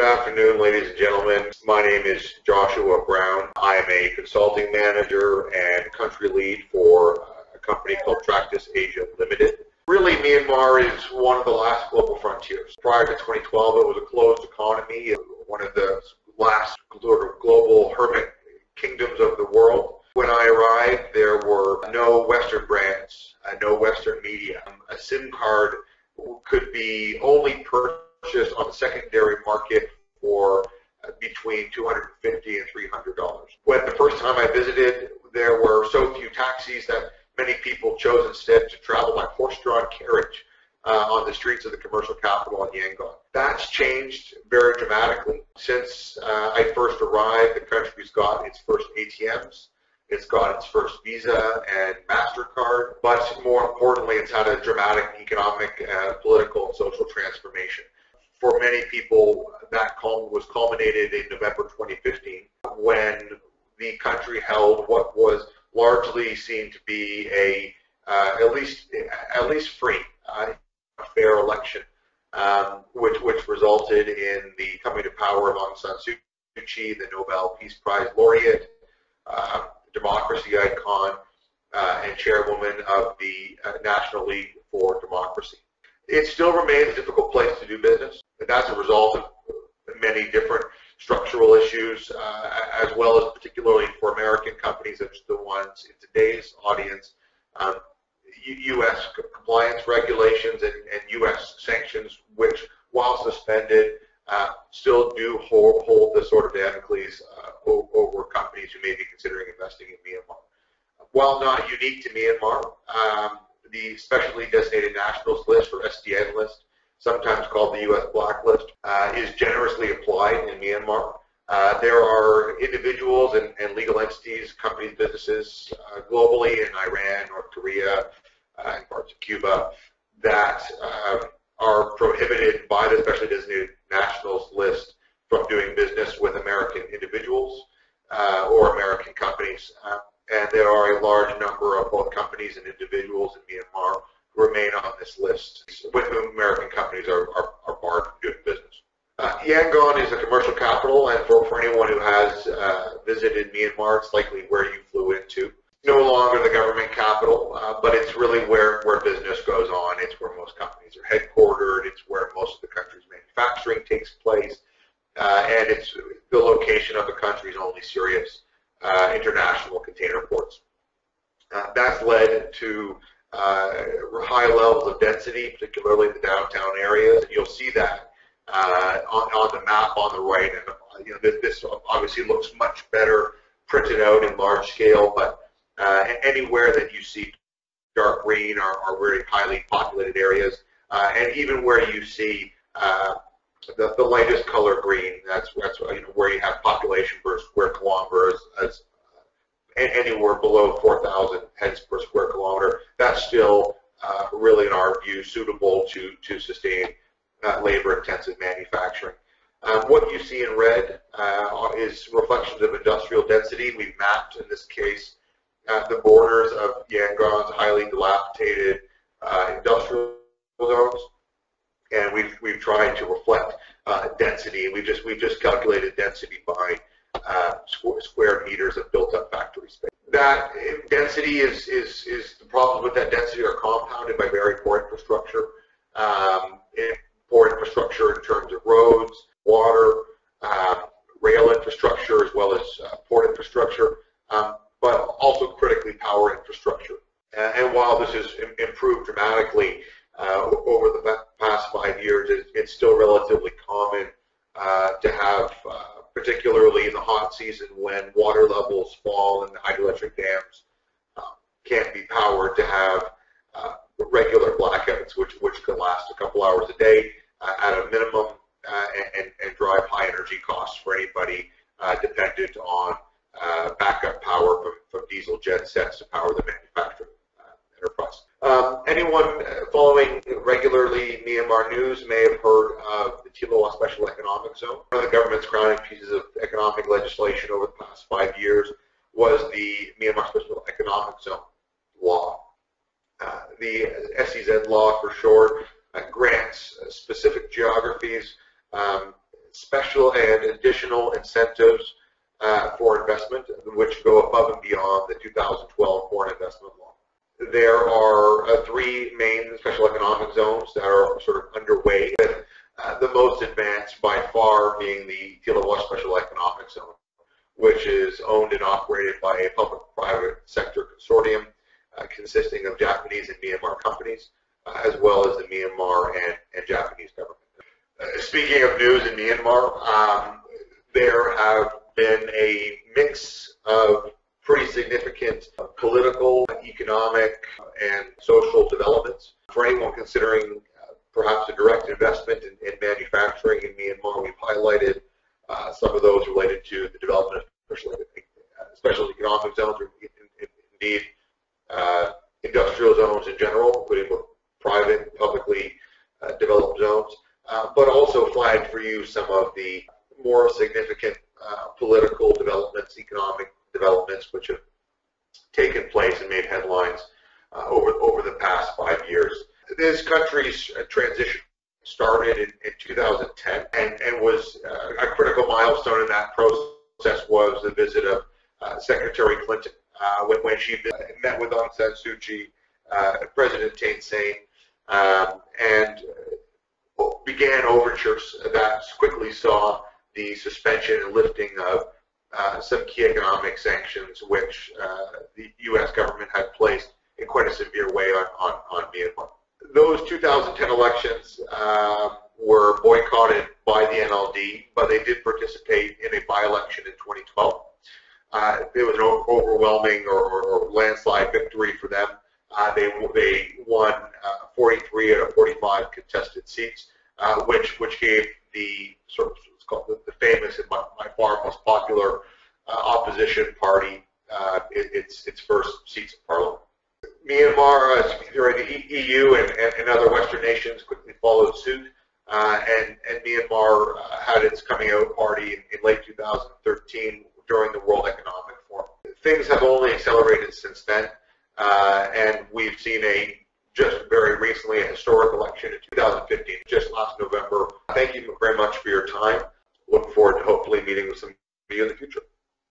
afternoon, ladies and gentlemen. My name is Joshua Brown. I am a consulting manager and country lead for a company called Tractus Asia Limited. Really, Myanmar is one of the last global frontiers. Prior to 2012, it was a closed economy, one of the last sort of global hermit kingdoms of the world. When I arrived, there were no Western brands, no Western media. A SIM card could be only purchased on the secondary market for between $250 and $300. When the first time I visited, there were so few taxis that many people chose instead to travel by horse-drawn carriage on the streets of the commercial capital in Yangon. That's changed very dramatically. Since I first arrived, the country's got its first ATMs. It's got its first Visa and MasterCard, but more importantly, it's had a dramatic economic, political, and social transformation. For many people, that was culminated in November 2015, when the country held what was largely seen to be at least free, a fair election, which resulted in the coming to power of Aung San Suu Kyi, the Nobel Peace Prize laureate, democracy icon, and chairwoman of the National League for Democracy. It still remains a difficult place to do business, and that's a result of many different structural issues, as well as particularly for American companies, such as the ones in today's audience. U.S. compliance regulations and U.S. sanctions, which, while suspended, still do hold the sort of Damocles over companies who may be considering investing in Myanmar. While not unique to Myanmar, the Specially Designated Nationals list, or SDN list, sometimes called the U.S. blacklist, is generously applied in Myanmar. There are individuals and legal entities, companies, businesses globally in Iran, North Korea, and parts of Cuba that are prohibited by the Specially Designated Nationals list from doing business with American individuals or American companies. And there are a large number of both companies and individuals in Myanmar who remain on this list, with whom American companies are barred from doing business. Yangon is a commercial capital, and for anyone who has visited Myanmar, it's likely where you flew into. No longer the government capital, but it's really where business goes on. It's where most companies are headquartered. It's where most of the country's manufacturing takes place, and it's the location of the country's only serious international container ports. That's led to high levels of density, particularly in the downtown areas. And you'll see that on the map on the right. And this obviously looks much better printed out in large scale, but anywhere that you see dark green are very highly populated areas, and even where you see the lightest color green, that's where you have population per square kilometer as anywhere below 4,000 heads per square kilometer. That's still really, in our view, suitable to sustain labor-intensive manufacturing. What you see in red is reflections of industrial density. We've mapped, in this case, the borders of Yangon's highly dilapidated industrial zones, and we've tried to reflect density. We've just calculated density by square meters of built-up factory space. That density is the problems with that density are compounded by very poor infrastructure. Poor infrastructure in terms of roads, water, rail infrastructure, as well as port infrastructure, but also critically power infrastructure. And while this has improved dramatically over the past 5 years, it's still relatively common to have, particularly in the hot season when water levels fall and the hydroelectric dams can't be powered, to have regular blackouts, which could last a couple hours a day at a minimum, and drive high energy costs for anybody dependent on backup power from diesel gen sets to power the manufacturing enterprise. Anyone following regularly Myanmar news may have heard of the Tilawa Special Economic Zone. One of the government's crowning pieces of economic legislation over the past 5 years was the Myanmar Special Economic Zone law. The SEZ law, for short, grants specific geographies special and additional incentives for investment, which go above and beyond the 2012 Foreign Investment Law. There are three main special economic zones that are sort of underway, with the most advanced by far being the Tilawa Special Economic Zone, which is owned and operated by a public-private sector consortium consisting of Japanese and Myanmar companies, as well as the Myanmar and Japanese government. Speaking of news in Myanmar, there have been a mix of pretty significant political, economic, and social developments. For anyone considering perhaps a direct investment in manufacturing in Myanmar, we've highlighted some of those related to the development of special economic zones, or indeed industrial zones in general, including both private and publicly developed zones, but also flagged for you some of the more significant political developments, economic developments, which have taken place and made headlines over the past 5 years. This country's transition started in 2010 and was a critical milestone in that process was the visit of Secretary Clinton when she met with Aung San Suu Kyi, President Thein Sein, and began overtures that quickly saw the suspension and lifting of some key economic sanctions which the U.S. government had placed in quite a severe way on Myanmar. Those 2010 elections were boycotted by the NLD, but they did participate in a by-election in 2012. It was an overwhelming or landslide victory for them. They won 43 out of 45 contested seats, which gave the sort of what's called the famous and by far most popular opposition party its first seats in parliament. Myanmar, the EU and other Western nations quickly followed suit, and Myanmar had its coming out party in late 2013 during the World Economic Forum. Things have only accelerated since then, and we've seen just very recently a historic election in 2015, just last November. Thank you very much for your time. Look forward to hopefully meeting with some of you in the future.